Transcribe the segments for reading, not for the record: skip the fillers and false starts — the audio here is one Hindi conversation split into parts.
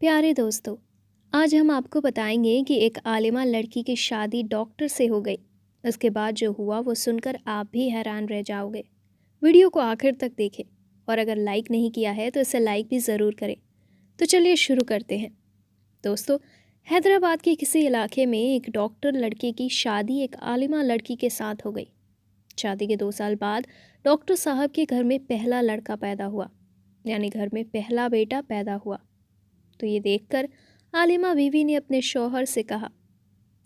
प्यारे दोस्तों, आज हम आपको बताएंगे कि एक आलिमा लड़की की शादी डॉक्टर से हो गई। उसके बाद जो हुआ वो सुनकर आप भी हैरान रह जाओगे। वीडियो को आखिर तक देखें और अगर लाइक नहीं किया है तो इसे लाइक भी ज़रूर करें। तो चलिए शुरू करते हैं। दोस्तों, हैदराबाद के किसी इलाके में एक डॉक्टर लड़के की शादी एक आलिमा लड़की के साथ हो गई। शादी के 2 साल बाद डॉक्टर साहब के घर में पहला लड़का पैदा हुआ, यानी घर में पहला बेटा पैदा हुआ। तो ये देखकर आलिमा बीवी ने अपने शौहर से कहा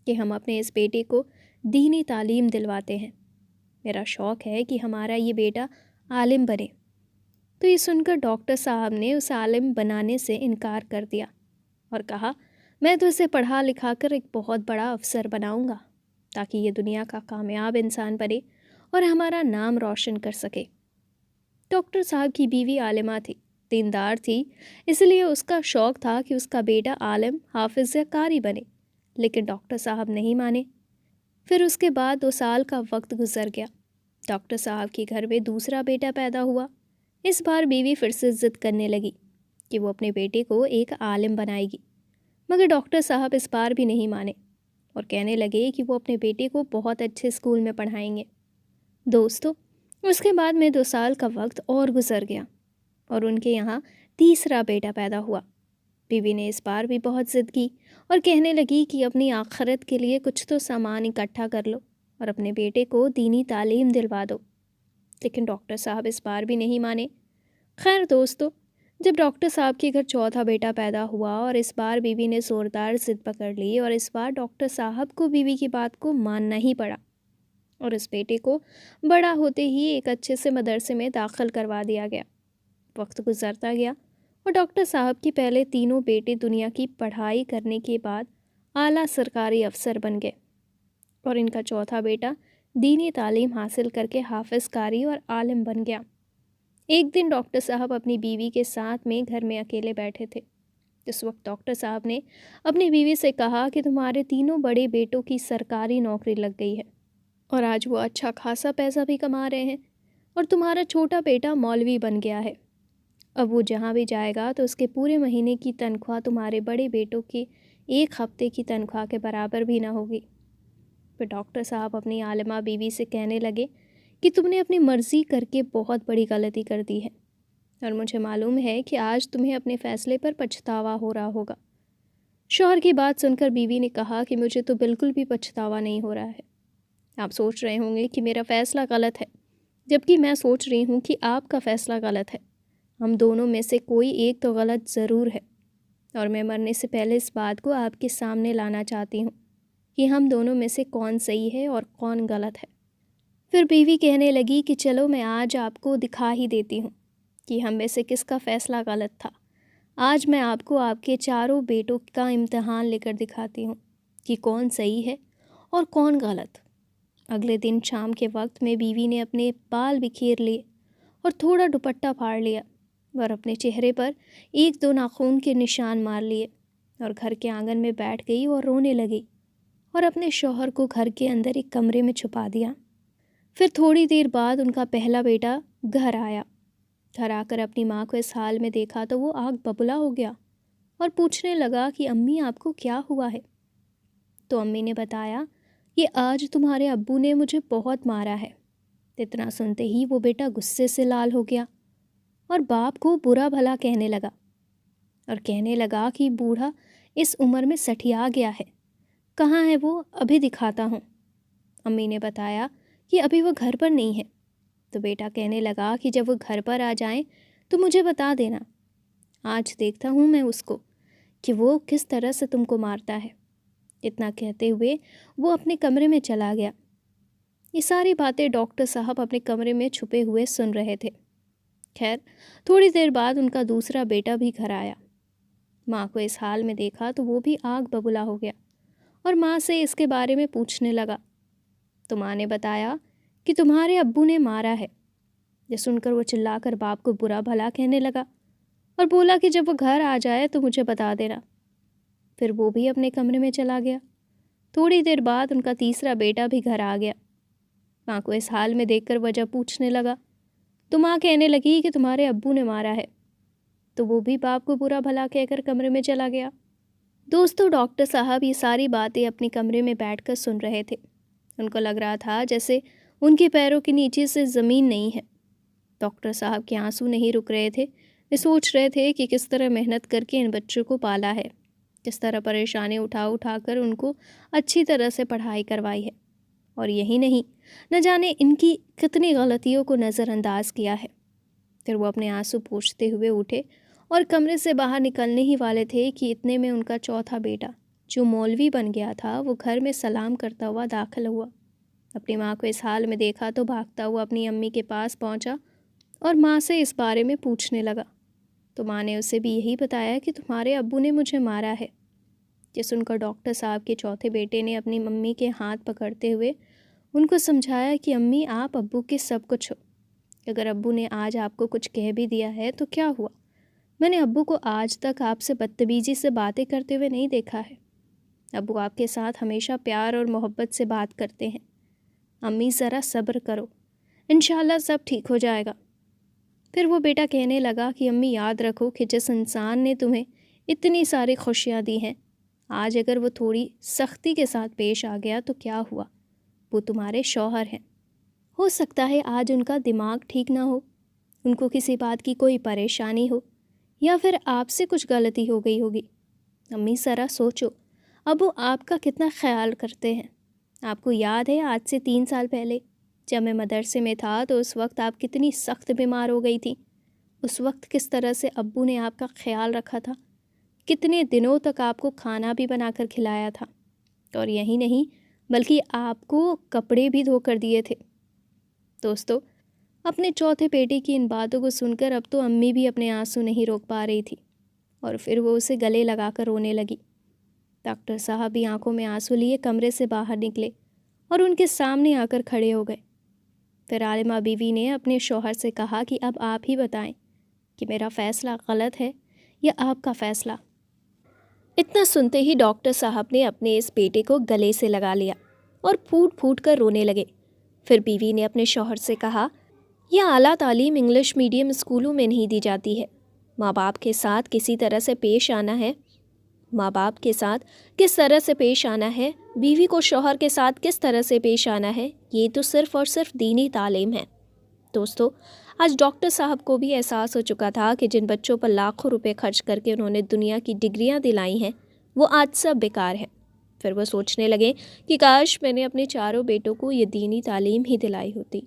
कि हम अपने इस बेटे को दीनी तालीम दिलवाते हैं। मेरा शौक़ है कि हमारा ये बेटा आलिम बने। तो ये सुनकर डॉक्टर साहब ने उसे आलिम बनाने से इनकार कर दिया और कहा, मैं तो इसे पढ़ा लिखा कर एक बहुत बड़ा अफसर बनाऊंगा ताकि ये दुनिया का कामयाब इंसान बने और हमारा नाम रोशन कर सके। डॉक्टर साहब की बीवी आलिमा थी, दीनदार थी, इसलिए उसका शौक़ था कि उसका बेटा आलिम, हाफिज़ या कारी बने। लेकिन डॉक्टर साहब नहीं माने। फिर उसके बाद 2 साल का वक्त गुजर गया। डॉक्टर साहब के घर में दूसरा बेटा पैदा हुआ। इस बार बीवी फिर से ज़िद करने लगी कि वो अपने बेटे को एक आलिम बनाएगी, मगर डॉक्टर साहब इस बार भी नहीं माने और कहने लगे कि वो अपने बेटे को बहुत अच्छे स्कूल में पढ़ाएंगे। दोस्तों, उसके बाद में 2 साल का वक्त और गुजर गया और उनके यहाँ तीसरा बेटा पैदा हुआ। बीवी ने इस बार भी बहुत ज़िद की और कहने लगी कि अपनी आखिरत के लिए कुछ तो सामान इकट्ठा कर लो और अपने बेटे को दीनी तालीम दिलवा दो। लेकिन डॉक्टर साहब इस बार भी नहीं माने। खैर दोस्तों, जब डॉक्टर साहब के घर चौथा बेटा पैदा हुआ और इस बार बीवी ने ज़ोरदार ज़िद पकड़ ली और इस बार डॉक्टर साहब को बीवी की बात को मानना ही पड़ा और इस बेटे को बड़ा होते ही एक अच्छे से मदरसे में दाखिल करवा दिया गया। वक्त गुजरता गया और डॉक्टर साहब के पहले तीनों बेटे दुनिया की पढ़ाई करने के बाद आला सरकारी अफसर बन गए और इनका चौथा बेटा दीनी तालीम हासिल करके हाफिज़, कारी और आलिम बन गया। एक दिन डॉक्टर साहब अपनी बीवी के साथ में घर में अकेले बैठे थे। इस वक्त डॉक्टर साहब ने अपनी बीवी से कहा कि तुम्हारे तीनों बड़े बेटों की सरकारी नौकरी लग गई है और आज वो अच्छा खासा पैसा भी कमा रहे हैं और तुम्हारा छोटा बेटा मौलवी बन गया है। अब वो जहाँ भी जाएगा तो उसके पूरे महीने की तनख्वाह तुम्हारे बड़े बेटों की एक हफ्ते की तनख्वाह के बराबर भी ना होगी। फिर डॉक्टर साहब अपनी आलिमा बीवी से कहने लगे कि तुमने अपनी मर्ज़ी करके बहुत बड़ी गलती कर दी है और मुझे मालूम है कि आज तुम्हें अपने फ़ैसले पर पछतावा हो रहा होगा। शौहर की बात सुनकर बीवी ने कहा कि मुझे तो बिल्कुल भी पछतावा नहीं हो रहा है। आप सोच रहे होंगे कि मेरा फ़ैसला गलत है, जबकि मैं सोच रही हूँ कि आपका फ़ैसला गलत है। हम दोनों में से कोई एक तो गलत ज़रूर है और मैं मरने से पहले इस बात को आपके सामने लाना चाहती हूँ कि हम दोनों में से कौन सही है और कौन गलत है। फिर बीवी कहने लगी कि चलो मैं आज आपको दिखा ही देती हूँ कि हम में से किसका फ़ैसला गलत था। आज मैं आपको आपके चारों बेटों का इम्तिहान लेकर दिखाती हूँ कि कौन सही है और कौन गलत। अगले दिन शाम के वक्त में बीवी ने अपने बाल बिखेर लिए और थोड़ा दुपट्टा फाड़ लिया और अपने चेहरे पर 1-2 नाखून के निशान मार लिए और घर के आंगन में बैठ गई और रोने लगी और अपने शौहर को घर के अंदर एक कमरे में छुपा दिया। फिर थोड़ी देर बाद उनका पहला बेटा घर आया। घर आकर अपनी माँ को इस हाल में देखा तो वो आग बबूला हो गया और पूछने लगा कि अम्मी, आपको क्या हुआ है। तो अम्मी ने बताया कि आज तुम्हारे अब्बू ने मुझे बहुत मारा है। इतना सुनते ही वो बेटा गुस्से से लाल हो गया और बाप को बुरा भला कहने लगा और कहने लगा कि बूढ़ा इस उम्र में सठिया गया है, कहाँ है वो, अभी दिखाता हूँ। अम्मी ने बताया कि अभी वो घर पर नहीं है। तो बेटा कहने लगा कि जब वो घर पर आ जाए तो मुझे बता देना, आज देखता हूँ मैं उसको कि वो किस तरह से तुमको मारता है। इतना कहते हुए वो अपने कमरे में चला गया। ये सारी बातें डॉक्टर साहब अपने कमरे में छुपे हुए सुन रहे थे। खैर, थोड़ी देर बाद उनका दूसरा बेटा भी घर आया। माँ को इस हाल में देखा तो वो भी आग बबूला हो गया और माँ से इसके बारे में पूछने लगा। तो माँ ने बताया कि तुम्हारे अब्बू ने मारा है। ये सुनकर वो चिल्लाकर बाप को बुरा भला कहने लगा और बोला कि जब वो घर आ जाए तो मुझे बता देना। फिर वो भी अपने कमरे में चला गया। थोड़ी देर बाद उनका तीसरा बेटा भी घर आ गया। माँ को इस हाल में देखकर वजह पूछने लगा। तो माँ कहने लगी कि तुम्हारे अब्बू ने मारा है। तो वो भी बाप को बुरा भला कहकर कमरे में चला गया। दोस्तों, डॉक्टर साहब ये सारी बातें अपने कमरे में बैठकर सुन रहे थे। उनको लग रहा था जैसे उनके पैरों के नीचे से ज़मीन नहीं है। डॉक्टर साहब के आंसू नहीं रुक रहे थे। वे सोच रहे थे कि किस तरह मेहनत करके इन बच्चों को पाला है, किस तरह परेशानी उठा उठा कर उनको अच्छी तरह से पढ़ाई करवाई है, और यही नहीं, न जाने इनकी कितनी गलतियों को नज़रअंदाज किया है। फिर वो अपने आंसू पोंछते हुए उठे और कमरे से बाहर निकलने ही वाले थे कि इतने में उनका चौथा बेटा, जो मौलवी बन गया था, वो घर में सलाम करता हुआ दाखिल हुआ। अपनी माँ को इस हाल में देखा तो भागता हुआ अपनी अम्मी के पास पहुँचा और माँ से इस बारे में पूछने लगा। तो माँ ने उसे भी यही बताया कि तुम्हारे अब्बू ने मुझे मारा है। ये सुनकर डॉक्टर साहब के चौथे बेटे ने अपनी मम्मी के हाथ पकड़ते हुए उनको समझाया कि अम्मी, आप अब्बू के सब कुछ हो। अगर अब्बू ने आज आपको कुछ कह भी दिया है तो क्या हुआ, मैंने अब्बू को आज तक आपसे बदतमीजी से बातें करते हुए नहीं देखा है। अब्बू आपके साथ हमेशा प्यार और मोहब्बत से बात करते हैं। अम्मी, ज़रा सब्र करो, इंशाल्लाह सब ठीक हो जाएगा। फिर वो बेटा कहने लगा कि अम्मी, याद रखो कि जिस इंसान ने तुम्हें इतनी सारी खुशियाँ दी हैं, आज अगर वो थोड़ी सख्ती के साथ पेश आ गया तो क्या हुआ, वो तुम्हारे शौहर हैं। हो सकता है आज उनका दिमाग ठीक ना हो, उनको किसी बात की कोई परेशानी हो, या फिर आपसे कुछ गलती हो गई होगी। अम्मी, ज़रा सोचो, अब वो आपका कितना ख्याल करते हैं। आपको याद है आज से 3 साल पहले जब मैं मदरसे में था तो उस वक्त आप कितनी सख्त बीमार हो गई थी। उस वक्त किस तरह से अब्बू ने आपका ख्याल रखा था, कितने दिनों तक आपको खाना भी बनाकर खिलाया था, और यही नहीं बल्कि आपको कपड़े भी धोकर दिए थे। दोस्तों, अपने चौथे बेटे की इन बातों को सुनकर अब तो अम्मी भी अपने आंसू नहीं रोक पा रही थी, और फिर वो उसे गले लगाकर रोने लगी। डॉक्टर साहब भी आंखों में आंसू लिए कमरे से बाहर निकले और उनके सामने आकर खड़े हो गए। फिर आलिमा बीवी ने अपने शौहर से कहा कि अब आप ही बताएं कि मेरा फ़ैसला गलत है या आपका फ़ैसला। इतना सुनते ही डॉक्टर साहब ने अपने इस बेटे को गले से लगा लिया और फूट फूट कर रोने लगे। फिर बीवी ने अपने शौहर से कहा, यह आला तालीम इंग्लिश मीडियम स्कूलों में नहीं दी जाती है। माँ बाप के साथ किसी तरह से पेश आना है, माँ बाप के साथ किस तरह से पेश आना है, बीवी को शौहर के साथ किस तरह से पेश आना है, ये तो सिर्फ़ और सिर्फ दीनी तालीम है। दोस्तों, आज डॉक्टर साहब को भी एहसास हो चुका था कि जिन बच्चों पर लाखों रुपए खर्च करके उन्होंने दुनिया की डिग्रियां दिलाई हैं, वो आज सब बेकार है। फिर वो सोचने लगे कि काश मैंने अपने चारों बेटों को ये दीनी तालीम ही दिलाई होती।